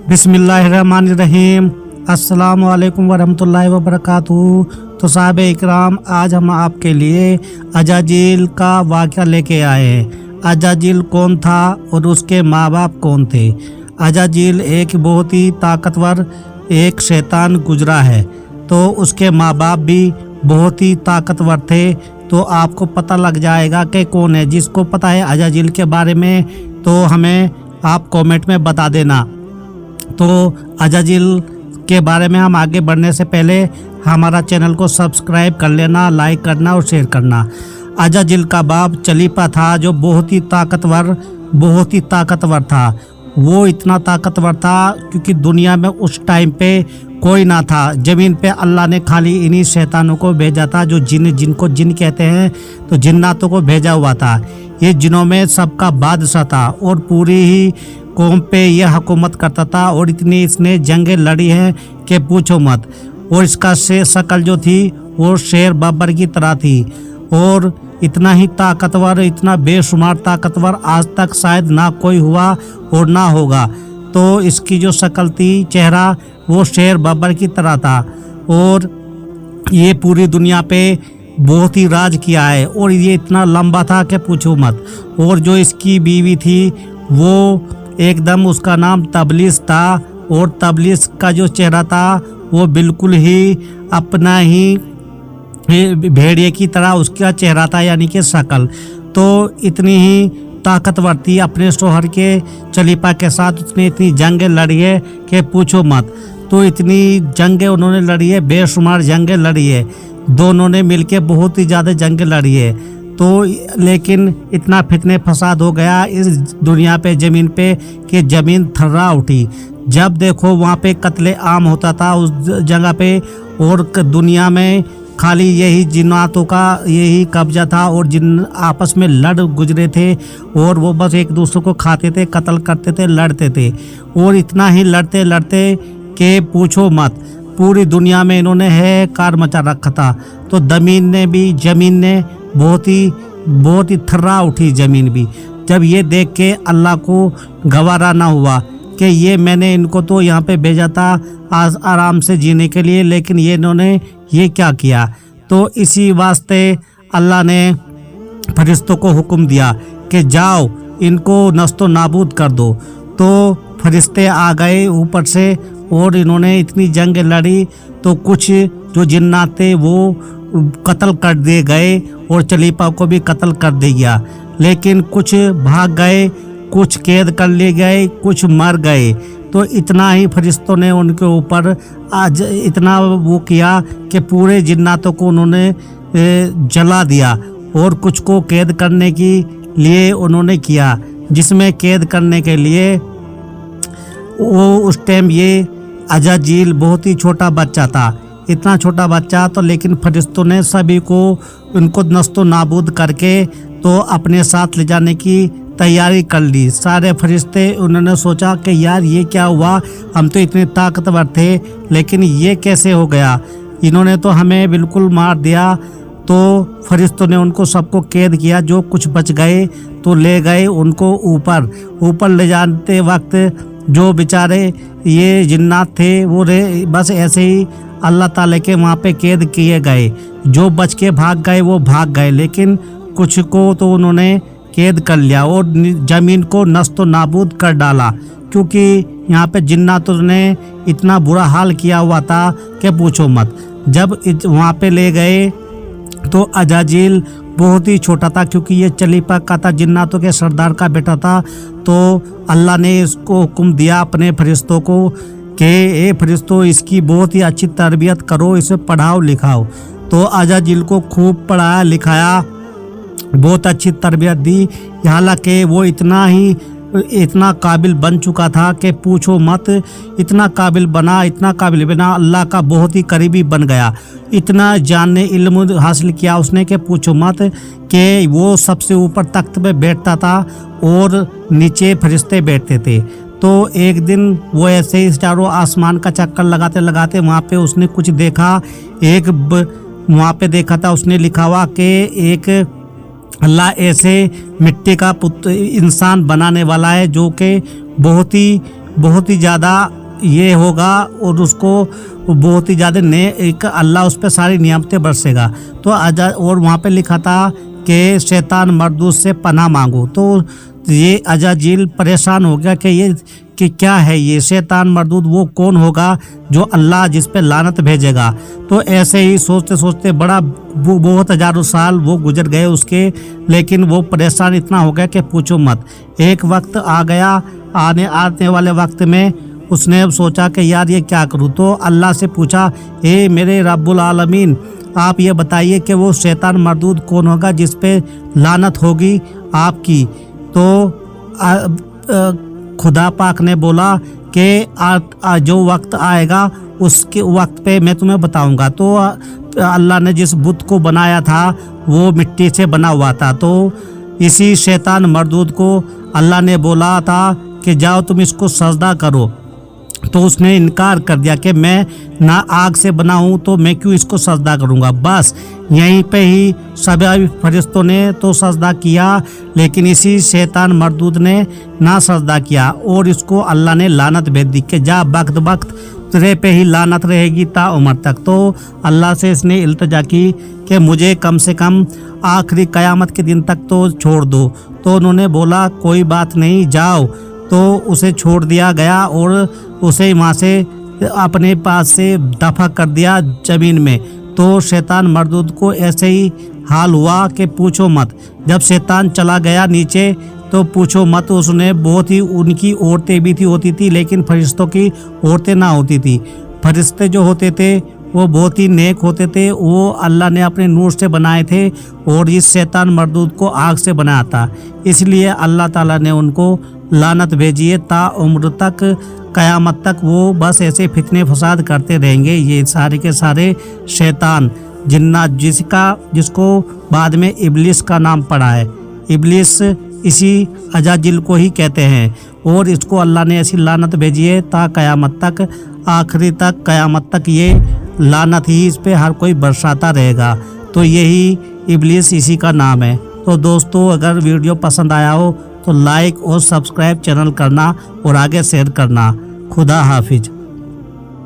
बिस्मिल्लाहिर्रहमानिर्रहीम। अस्सलाम वालेकुम वरहमतुल्लाहि वबरकातुहू। तो साहब इकराम, आज हम आपके लिए अजाजील का वाक़या लेके आए हैं। अजाजील कौन था और उसके माँ बाप कौन थे। अजाजील एक बहुत ही ताकतवर एक शैतान गुजरा है, तो उसके माँ बाप भी बहुत ही ताकतवर थे। तो आपको पता लग जाएगा कि कौन है। जिसको पता है अजाजील के बारे में तो हमें आप कमेंट में बता देना। तो अजाजील के बारे में हम आगे बढ़ने से पहले हमारा चैनल को सब्सक्राइब कर लेना, लाइक करना और शेयर करना। अजाजील का बाप चलीपा था, जो बहुत ही ताकतवर था। वो इतना ताकतवर था क्योंकि दुनिया में उस टाइम पे कोई ना था। ज़मीन पे अल्लाह ने खाली इन्हीं शैतानों को भेजा था, जो जिनको जिन कहते हैं, तो जिन्नातों को भेजा हुआ था। ये जिनों में सबका बादशाह था और पूरी ही कौम पे ये हुकूमत करता था। और इतनी इसने जंगें लड़ी हैं कि पूछो मत। और इसका शक्ल जो थी वो शेर बब्बर की तरह थी। और इतना ही ताकतवर, इतना बेशुमार ताकतवर आज तक शायद ना कोई हुआ और ना होगा। तो इसकी जो शक्ल थी, चेहरा, वो शेर बब्बर की तरह था। और ये पूरी दुनिया पे बहुत ही राज किया है। और ये इतना लंबा था कि पूछो मत। और जो इसकी बीवी थी वो एकदम, उसका नाम तबलीस था। और तबलीस का जो चेहरा था वो बिल्कुल ही अपना ही भेड़िए की तरह उसका चेहरा था, यानी कि शक्ल। तो इतनी ही ताकतवर थी अपने शोहर के चलीपा के साथ। उसने इतनी जंगें लड़ी है कि पूछो मत। तो इतनी जंगें उन्होंने लड़ी है, बेशुमार जंगें लड़ी है। दोनों ने मिलके बहुत ही ज़्यादा जंगें लड़ी है। तो लेकिन इतना फितने फसाद हो गया इस दुनिया पे, ज़मीन पे, कि ज़मीन थर्रा उठी। जब देखो वहाँ पे कत्ले आम होता था उस जगह पे। और दुनिया में खाली यही जिन्नातों का यही कब्जा था। और जिन आपस में लड़ गुजरे थे और वो बस एक दूसरे को खाते थे, कत्ल करते थे, लड़ते थे। और इतना ही लड़ते लड़ते कि पूछो मत। पूरी दुनिया में इन्होंने है कार मचा रखा था। तो ज़मीन ने बहुत ही थर्रा उठी ज़मीन भी। जब ये देख के अल्लाह को गवारा ना हुआ कि ये मैंने इनको तो यहाँ पे भेजा था आराम से जीने के लिए, लेकिन इन्होंने ये क्या किया। तो इसी वास्ते अल्लाह ने फरिश्तों को हुक्म दिया कि जाओ इनको नस्तो नाबूद कर दो। तो फरिश्ते आ गए ऊपर से और इन्होंने इतनी जंग लड़ी। तो कुछ जो जिन्नात थे वो कत्ल कर दिए गए और चलीपा को भी कत्ल कर दिया गया। लेकिन कुछ भाग गए, कुछ कैद कर लिए गए, कुछ मर गए। तो इतना ही फरिश्तों ने उनके ऊपर आज इतना वो किया कि पूरे जिन्नातों को उन्होंने जला दिया। और कुछ को कैद करने के लिए उन्होंने किया, जिसमें कैद करने के लिए वो उस टाइम ये अजाजील बहुत ही छोटा बच्चा था। इतना छोटा बच्चा तो, लेकिन फरिश्तों ने सभी को उनको नस्तो नाबूद करके तो अपने साथ ले जाने की तैयारी कर ली। सारे फरिश्ते, उन्होंने सोचा कि यार ये क्या हुआ, हम तो इतने ताकतवर थे लेकिन ये कैसे हो गया, इन्होंने तो हमें बिल्कुल मार दिया। तो फरिश्तों ने उनको सबको कैद किया। जो कुछ बच गए तो ले गए उनको ऊपर ले जाते वक्त जो बेचारे ये जिन्नात थे वो बस ऐसे ही अल्लाह ताला के वहाँ पे कैद किए गए। जो बच के भाग गए वो भाग गए, लेकिन कुछ को तो उन्होंने कैद कर लिया और ज़मीन को नस्तो नाबूद कर डाला। क्योंकि यहाँ पे जिन्नातों ने इतना बुरा हाल किया हुआ था कि पूछो मत। जब वहाँ पे ले गए तो अजाजील बहुत ही छोटा था, क्योंकि ये चलीपा का था, जिन्नातों के सरदार का बेटा था। तो अल्लाह ने इसको हुक्म दिया अपने फरिश्तों को कि ए फरिश्तों, इसकी बहुत ही अच्छी तरबियत करो, इसे पढ़ाओ लिखाओ। तो अजाजील को खूब पढ़ाया लिखाया, बहुत अच्छी तरबियत दी। हालांकि वो इतना काबिल बन चुका था कि पूछो मत। इतना काबिल बना अल्लाह का बहुत ही करीबी बन गया। इतना जानने इल्म हासिल किया उसने कि पूछो मत, कि वो सबसे ऊपर तख्त पे बैठता था और नीचे फरिश्ते बैठते थे। तो एक दिन वो ऐसे ही चारों आसमान का चक्कर लगाते लगाते वहाँ पे उसने कुछ देखा। वहाँ पे देखा था उसने लिखा हुआ कि एक अल्लाह ऐसे मिट्टी का पुत्र इंसान बनाने वाला है जो कि बहुत ही बहुत ही ज़्यादा ये होगा और उसको बहुत ही ज़्यादा एक अल्लाह उस पर सारी नियामतें बरसेगा। तो और वहाँ पे लिखा था कि शैतान मरदूद से पनाह मांगो। तो ये अजाजिल परेशान हो गया कि ये कि क्या है ये शैतान मरदूद, वो कौन होगा जो अल्लाह जिस पे लानत भेजेगा। तो ऐसे ही सोचते सोचते बहुत हज़ारों साल वो गुजर गए उसके, लेकिन वो परेशान इतना हो गया कि पूछो मत। एक वक्त आ गया, आने वाले वक्त में उसने अब सोचा कि यार ये क्या करूँ। तो अल्लाह से पूछा, ए मेरे रब्बुल आलमीन, आप ये बताइए कि वो शैतान मरदूद कौन होगा जिस पे लानत होगी आपकी। तो खुदा पाक ने बोला कि जो वक्त आएगा उसके वक्त पे मैं तुम्हें बताऊंगा। तो अल्लाह ने जिस बुत को बनाया था वो मिट्टी से बना हुआ था। तो इसी शैतान मरदूद को अल्लाह ने बोला था कि जाओ तुम इसको सजदा करो। तो उसने इनकार कर दिया कि मैं ना आग से बना हूँ तो मैं क्यों इसको सजदा करूँगा। बस यहीं पे ही सभी फरिश्तों ने तो सजदा किया, लेकिन इसी शैतान मरदूद ने ना सजदा किया और इसको अल्लाह ने लानत भेज दी कि जा वक्त वक्त तेरे पे ही लानत रहेगी ता उम्र तक। तो अल्लाह से इसने इल्तिजा की कि मुझे कम से कम आखिरी क़यामत के दिन तक तो छोड़ दो। तो उन्होंने बोला कोई बात नहीं, जाओ। तो उसे छोड़ दिया गया और उसे वहाँ से अपने पास से दफा कर दिया ज़मीन में। तो शैतान मरदूद को ऐसे ही हाल हुआ कि पूछो मत। जब शैतान चला गया नीचे तो पूछो मत, उसने बहुत ही उनकी औरतें भी होती थी, लेकिन फरिश्तों की औरतें ना होती थी। फरिश्ते जो होते थे वो बहुत ही नेक होते थे, वो अल्लाह ने अपने नूर से बनाए थे और इस शैतान मरदूद को आग से बनाया था। इसलिए अल्लाह ताला ने उनको लानत भेजी है ता उम्र तक, क़यामत तक वो बस ऐसे फितने फसाद करते रहेंगे। ये सारे के सारे शैतान जिन्नात जिसको बाद में इब्लिस का नाम पड़ा है। इब्लिस इसी अजाजिल को ही कहते हैं और इसको अल्लाह ने ऐसी लानत भेजी है ता क़यामत तक, आखिरी तक, क़यामत तक ये लानत ही इस पे हर कोई बरसाता रहेगा। तो यही इब्लिस इसी का नाम है। तो दोस्तों अगर वीडियो पसंद आया हो तो लाइक और सब्सक्राइब चैनल करना और आगे शेयर करना। खुदा हाफिज।